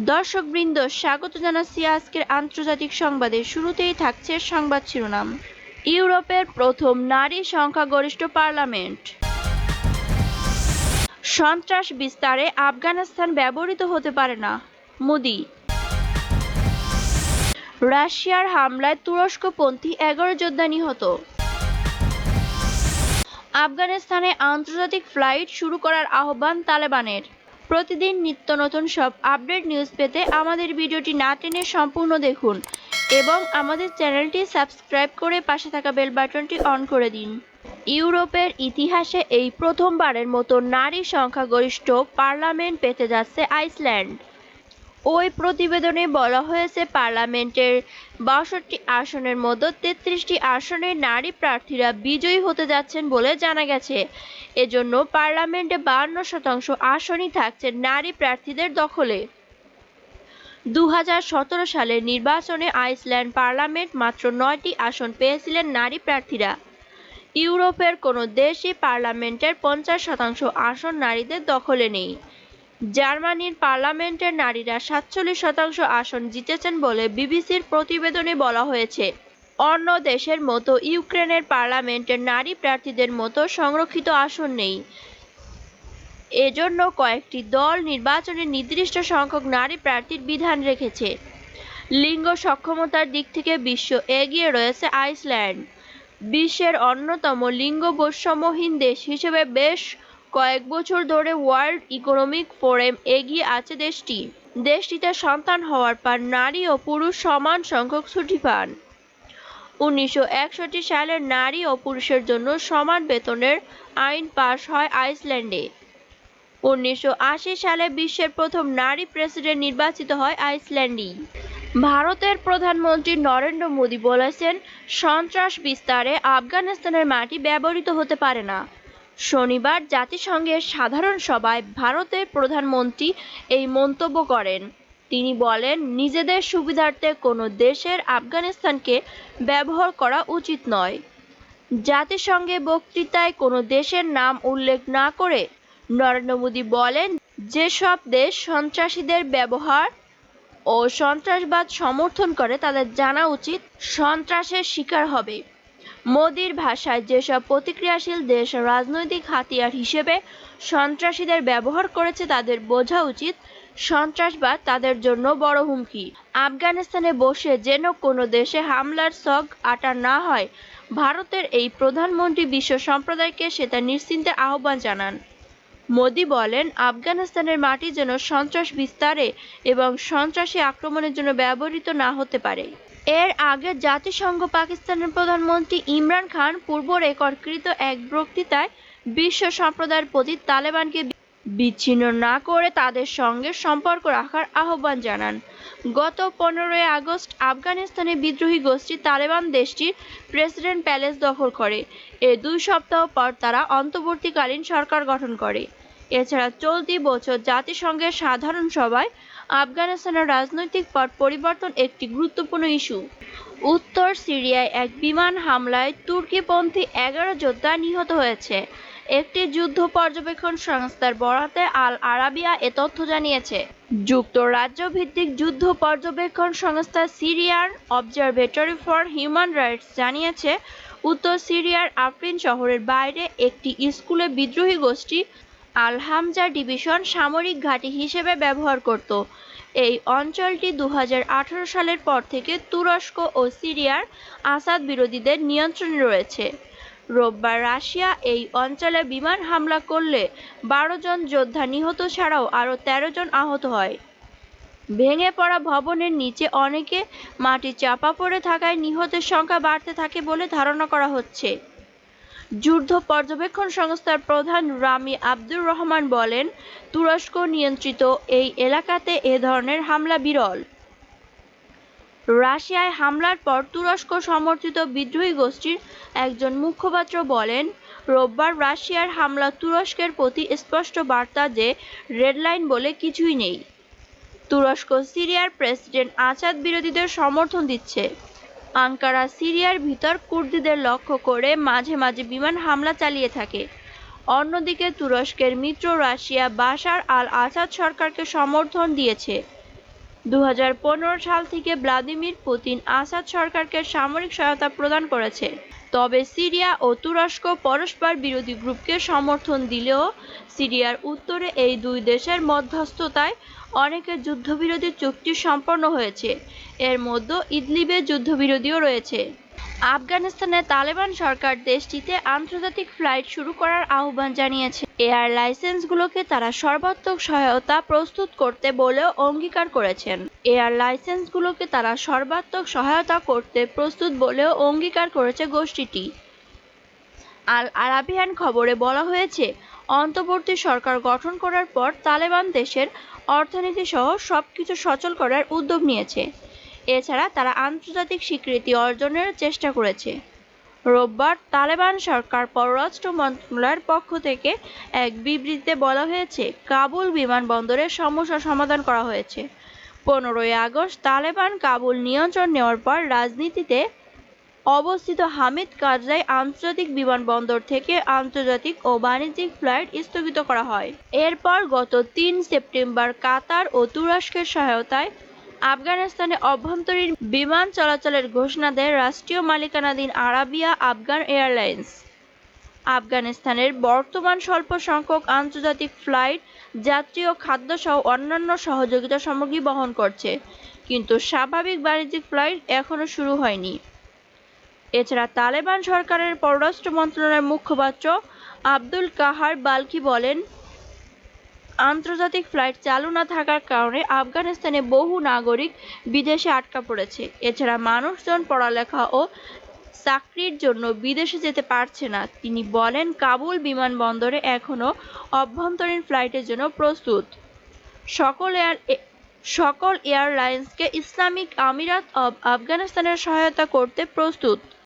দর্শকবৃন্দ, স্বাগত জানাচ্ছি আজকের আন্তর্জাতিক সংবাদে। শুরুতেই থাকছে সংবাদ শিরোনাম। ইউরোপের প্রথম নারী সংখ্যাগরিষ্ঠ পার্লামেন্ট। সন্ত্রাস বিস্তারে আফগানিস্তান ব্যবহৃত হতে পারে না, মোদি। রাশিয়ার হামলায় তুরস্কপন্থী 11 যোদ্ধা নিহত। আফগানিস্তানে আন্তর্জাতিক ফ্লাইট শুরু করার আহ্বান তালেবানের। প্রতিদিন নিত্য নতুন সব আপডেট নিউজ পেতে আমাদের ভিডিওটি না টেনে সম্পূর্ণ দেখুন এবং আমাদের চ্যানেলটি সাবস্ক্রাইব করে পাশে থাকা বেল বাটনটি অন করে দিন। ইউরোপের ইতিহাসে এই প্রথমবারের মতো নারী সংখ্যাগরিষ্ঠ পার্লামেন্ট পেতে যাচ্ছে আইসল্যান্ড। ওই প্রতিবেদনে বলা হয়েছে, পার্লামেন্টের ৬২টি আসনের মধ্যে ৩৩টি আসনে নারী প্রার্থীরা বিজয়ী হতে যাচ্ছেন বলে জানা গেছে। এজন্য পার্লামেন্টে ৫২% আসনই থাকছে নারী প্রার্থীদের দখলে। ২০১৭ সালের নির্বাচনে আইসল্যান্ড পার্লামেন্ট মাত্র ৯টি আসন পেয়েছিলেন নারী প্রার্থীরা। ইউরোপের কোনো দেশই পার্লামেন্টের ৫০% আসন নারীদের দখলে নেই। জার্মানির পার্লামেন্টের নারীরা ৪৭% আসন জিতেছেন বলে বিবিসির প্রতিবেদনে বলা হয়েছে। অন্য দেশের মতো ইউক্রেনের পার্লামেন্টের নারী প্রার্থীদের মতো সংরক্ষিত আসন নেই। এজন্য কয়েকটি দল নির্বাচনে নির্দিষ্ট সংখ্যক নারী প্রার্থীর বিধান রেখেছে। লিঙ্গ সক্ষমতার দিক থেকে বিশ্ব এগিয়ে রয়েছে আইসল্যান্ড। বিশ্বের অন্যতম লিঙ্গ বৈষম্যহীন দেশ হিসেবে বেশ কয়েক বছর ধরে ওয়ার্ল্ড ইকোনমিক ফোরাম এগিয়ে আছে দেশটিতে সন্তান হওয়ার পর নারী ও পুরুষ সমান সংখ্যক ছুটি পান। ১৯৬১ সালে নারী ও পুরুষের জন্য সমান বেতনের আইন পাস হয় আইসল্যান্ডে। ১৯৮০ সালে বিশ্বের প্রথম নারী প্রেসিডেন্ট নির্বাচিত হয় আইসল্যান্ডই। ভারতের প্রধানমন্ত্রী নরেন্দ্র মোদি বলেছেন, সন্ত্রাস বিস্তারে আফগানিস্তানের মাটি ব্যবহৃত হতে পারে না। শনিবার জাতিসংঘের সাধারণ সভায় ভারতের প্রধানমন্ত্রী এই মন্তব্য করেন। তিনি বলেন, নিজেদের সুবিধার্থে কোনো দেশের আফগানিস্তানকে ব্যবহার করা উচিত নয়। জাতিসংঘে বক্তৃতায় কোনো দেশের নাম উল্লেখ না করে নরেন্দ্র মোদি বলেন, যেসব দেশ সন্ত্রাসীদের ব্যবহার ও সন্ত্রাসবাদ সমর্থন করে তাদের জানা উচিত সন্ত্রাসের শিকার হবে। মোদির ভাষায়, যেসব প্রতিক্রিয়াশীল দেশ রাজনৈতিক হাতিয়ার হিসেবে সন্ত্রাসীদের ব্যবহার করেছে তাদের বোঝা উচিত সন্ত্রাসবাদ তাদের জন্য বড় হুমকি। আফগানিস্তানে বসে যেন কোনো দেশে হামলার ছক আঁটা না হয়, ভারতের এই প্রধানমন্ত্রী বিশ্ব সম্প্রদায়কে সেটা নিশ্চিন্তে আহ্বান জানান। মোদি বলেন, আফগানিস্তানের মাটি যেন সন্ত্রাস বিস্তারে এবং সন্ত্রাসী আক্রমণের জন্য ব্যবহৃত না হতে পারে। এর আগে জাতিসংঘ পাকিস্তানের প্রধানমন্ত্রী ইমরান খান পূর্ব রেকর্ডকৃত এক বক্তৃতায় বিশ্ব সম্প্রদায়ের প্রতি তালেবানকে বিচ্ছিন্ন না করে তাদের সঙ্গে সম্পর্ক রাখার আহ্বান জানান। গত ১৫ আগস্ট আফগানিস্তানে বিদ্রোহী গোষ্ঠী তালেবান দেশটির প্রেসিডেন্ট প্যালেস দখল করে। এর ২ সপ্তাহ পর তারা অন্তর্বর্তীকালীন সরকার গঠন করে। এছাড়া চলতি বছর জাতিসংঘের সাধারণ সভায় আফগানিস্তানের রাজনৈতিক পট পরিবর্তন একটি গুরুত্বপূর্ণ ইস্যু। উত্তর সিরিয়ায় এক বিমান হামলায় তুর্কিপন্থী 11 যোদ্ধা নিহত হয়েছে। একটি যুদ্ধ পর্যবেক্ষণ সংস্থার বরাতে আল আরাবিয়া এ তথ্য জানিয়েছে। যুক্তরাজ্য ভিত্তিক যুদ্ধ পর্যবেক্ষণ সংস্থা Syrian observatory for human rights জানিয়েছে, উত্তর সিরিয়ার আফরিন শহরের বাইরে একটি স্কুলে বিদ্রোহী গোষ্ঠী আল হামজা ডিভিশন সামরিক ঘাঁটি হিসেবে ব্যবহার করত। এই অঞ্চলটি ২০১৮ সালের পর থেকে তুরস্ক ও সিরিয়ার আসাদ বিরোধীদের নিয়ন্ত্রণে রয়েছে। রোববার রাশিয়া এই অঞ্চলে বিমান হামলা করলে ১২ জন যোদ্ধা নিহত ছাড়াও আরও ১৩ জন আহত হয়। ভেঙে পড়া ভবনের নিচে অনেকে মাটি চাপা পড়ে থাকায় নিহতের সংখ্যা বাড়তে থাকে বলে ধারণা করা হচ্ছে। যুদ্ধ পর্যবেক্ষণ সংস্থার প্রধান রামি আব্দুর রহমান বলেন, তুরস্ক নিয়ন্ত্রিত এই এলাকাতে এ ধরনের হামলা বিরল। রাশিয়ায় হামলার পর তুরস্ক সমর্থিত বিদ্রোহী গোষ্ঠীর একজন মুখপাত্র বলেন, রোববার রাশিয়ার হামলা তুরস্কের প্রতি স্পষ্ট বার্তা যে রেড লাইন বলে কিছুই নেই। তুরস্ক সিরিয়ার প্রেসিডেন্ট আসাদ বিরোধীদের সমর্থন দিচ্ছে। আঙ্কারা সিরিয়ার ভিতর কুর্দিদের লক্ষ্য করে মাঝে মাঝে বিমান হামলা চালিয়ে থাকে। অন্যদিকে তুরস্কের মিত্র রাশিয়া বাশার আল আসাদ সরকারকে সমর্থন দিয়েছে। 2015 সাল থেকে ভ্লাদিমির পুতিন আসাদ সরকারকে সামরিক সহায়তা প্রদান করেছে। তবে সিরিয়া ও তুরস্ক পরস্পর বিরোধী গ্রুপকে সমর্থন দিলেও সিরিয়ার উত্তরে এই দুই দেশের মধ্যস্থতায় অনেক যুদ্ধবিরতি চুক্তি সম্পন্ন হয়েছে। এর মধ্যে ইদলিবে যুদ্ধবিরতিও রয়েছে। আফগানিস্তানে তালেবান সরকার দেশটিতে আন্তর্জাতিক ফ্লাইট শুরু করার আহ্বান জানিয়েছে। এয়ার লাইসেন্সগুলোকে তারা সর্বাত্মক সহায়তা প্রস্তুত করতে বলেও অঙ্গীকার করেছেন। এয়ার লাইসেন্সগুলোকে তারা সর্বাত্মক সহায়তা করতে প্রস্তুত বলেও অঙ্গীকার করেছে গোষ্ঠীটি। আল আরাবিয়ান খবরে বলা হয়েছে, অন্তর্বর্তী সরকার গঠন করার পর তালেবান দেশের অর্থনীতি সহ সবকিছু সচল করার উদ্যোগ নিয়েছে। এছাড়া তারা আন্তর্জাতিক স্বীকৃতি অর্জনের চেষ্টা করেছে। রোববার তালেবান সরকার পররাষ্ট্র মন্ত্রণালয়ের পক্ষ থেকে এক বিবৃতিতে বলা হয়েছে, কাবুল বিমানবন্দরের সমস্যা সমাধান করা হয়েছে। 15ই আগস্ট তালেবান কাবুল নিয়ন্ত্রণ নেওয়ার পর রাজনীতিতে অবস্থিত হামিদ কারজাই আন্তর্জাতিক বিমানবন্দর থেকে আন্তর্জাতিক ও বাণিজ্যিক ফ্লাইট স্থগিত করা হয়। এরপর গত 3 সেপ্টেম্বর কাতার ও তুরস্কের সহায়তায় আফগানিস্তানে অভ্যন্তরীণ বিমান চলাচলের ঘোষণা দেয় রাষ্ট্রীয় মালিকানাধীন আরাবিয়া আফগান এয়ারলাইন্স। আফগানিস্তানের বর্তমান স্বল্প সংখ্যক আন্তর্জাতিক ফ্লাইট যাত্রী ও খাদ্য সহ অন্যান্য সহযোগিতা সামগ্রী বহন করছে, কিন্তু স্বাভাবিক বাণিজ্যিক ফ্লাইট এখনো শুরু হয়নি। এছাড়া তালেবান সরকারের পররাষ্ট্র মন্ত্রণালয়ের মুখপাত্র আব্দুল কাহার বালকি বলেন, আন্তর্জাতিক ফ্লাইট চালু না থাকার কারণে আফগানিস্তানে বহু নাগরিক বিদেশে আটকা পড়েছে। এছাড়া মানুষজন পড়ালেখা ও চাকরির জন্য বিদেশে যেতে পারছে না। তিনি বলেন, কাবুল বিমানবন্দরে এখনো অভ্যন্তরীণ ফ্লাইটের জন্য প্রস্তুত। সকল এয়ারলাইন্সকে ইসলামিক আমিরাত অব আফগানিস্তানের সহায়তা করতে প্রস্তুত।